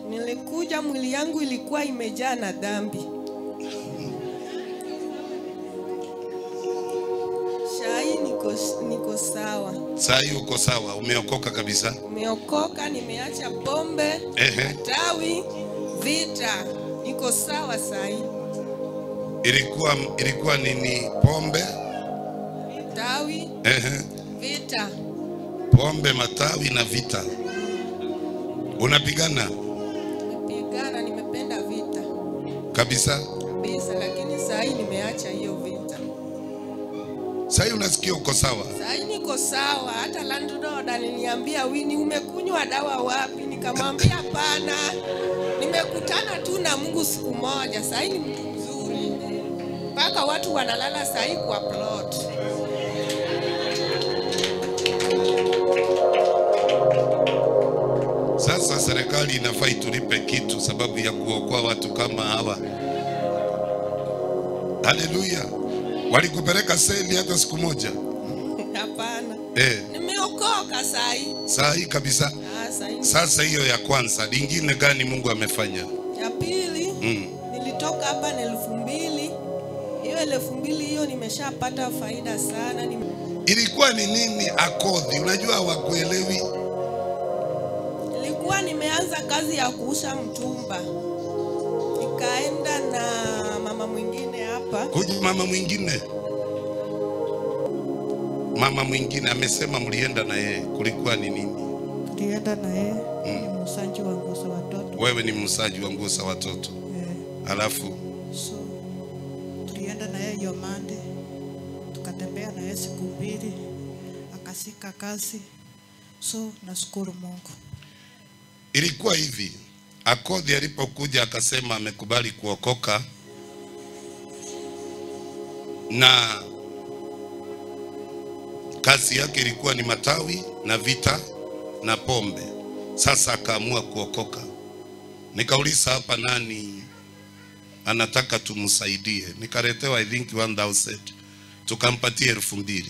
Nilikuja mwili yangu ilikuwa imejaa na dhambi. Shai niko sawa. Sai uko sawa, umeokoka kabisa? Umeokoka, nimeacha pombe, tawi, vita. Niko sawa sai. Ilikuwa nini? Pombe, tawi, vita. Pombe, matawi na vita. Unapigana? Nimepigana, nimependa vita. Kabisa? Kabisa, lakini sai nimeacha hiyo vita. Sai unasikia uko sawa? Sai niko sawa. Hata landlord aliniambia, "Wini, umekunywa dawa wapi?" Nikamwambia hapana. Nimekutana tu na Mungu siku moja. Sai ni mtu mzuri. Mpaka watu wanalala sai kwa plot. Sasa serikali inafaa itulipe kitu sababu ya kuokoa watu kama hawa. Haleluya. Walikupeleka seli hata siku moja? Hapana. Nimeokoka sai. Sai kabisa. Sai. Sasa hiyo ya kwanza, lingine gani Mungu amefanya? Ya pili, nilitoka hapa na 2000. Hiyo 2000 hiyo nimeshapata faida sana. Ilikuwa ni nini akodhi? Unajua wakuelewi. Nilikuwa nimeanza kazi ya kuusha mtumba. Nikaenda na mama mwingine hapa. Kuja mama mwingine? Mama mwingine amesema mlienda na yeye. Kulikuwa ni nini? Tulienda na yeye. Ni msaji wa nguo za watoto. Wewe ni msaji wa nguo za watoto? Alafu so tulienda na yeye Yomande. Tukatembea na yeye siku 2. Akasika kazi. So nashukuru Mungu. Ilikuwa hivi, akodhi alipokuja akasema amekubali kuokoka na kazi yake ilikuwa ni matawi na vita na pombe. Sasa akaamua kuokoka. Nikauliza hapa nani anataka tumsaidie? Nikaletewa I think 1000. Tukampatia 2000.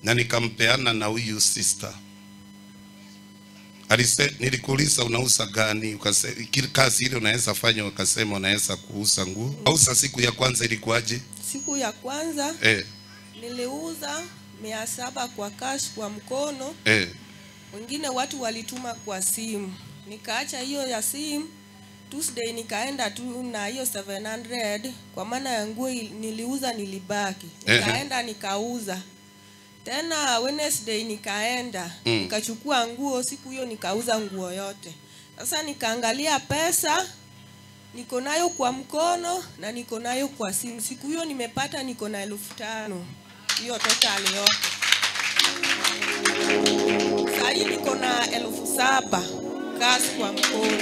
Na nikampeana na huyu sister. Nilikuuliza unauza gani? Ukasema kazi ile unaweza fanya, ukasema unaweza kuuza nguo. Auza siku ya kwanza ilikuwaje? Siku ya kwanza niliuza 700 kwa cash kwa mkono. Wengine watu walituma kwa simu. Nikaacha hiyo ya simu. Tuesday nikaenda tu na hiyo 700 kwa maana ya nguo niliuza nilibaki. Nikaenda nikauza. Tena Wednesday nikaenda, nikachukua nguo, siku hiyo nikauza nguo yote. Sasa nikaangalia pesa, niko nayo kwa mkono na niko nayo kwa simu. Siku hiyo nimepata niko na 5000. Hiyo total yote. Sasa niko na 7000 cash kwa mkono.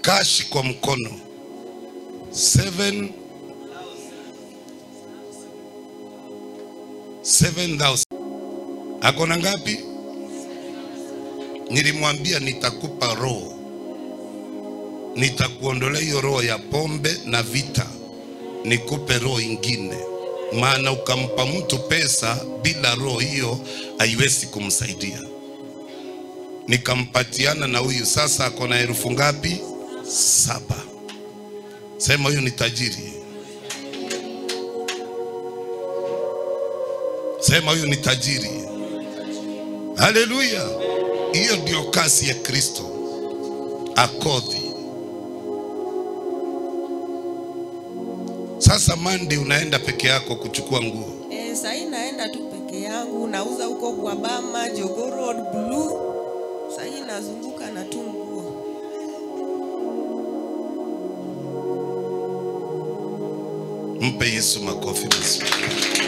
Cash kwa mkono. 7,000. Akona ngapi? Nilimwambia nitakupa roho. Nitakuondolea hiyo roho ya pombe na vita. Nikupe roho ingine. Maana ukampa mtu pesa bila roho hiyo haiwezi kumsaidia. Nikampatiana na huyu sasa akona 1000 ngapi? 7. Sema huyu ni tajiri. Sema huyu ni tajiri. Haleluya. Hiyo ndio kazi ya Kristo. Akodhi. Sasa Monday unaenda peke yako kuchukua nguo? Sasa naenda tu peke yangu, nauza huko kwa Bama, Jogoo Road Blue. Sasa nazunguka na tu nguo. Mpe Yesu makofi mazuri.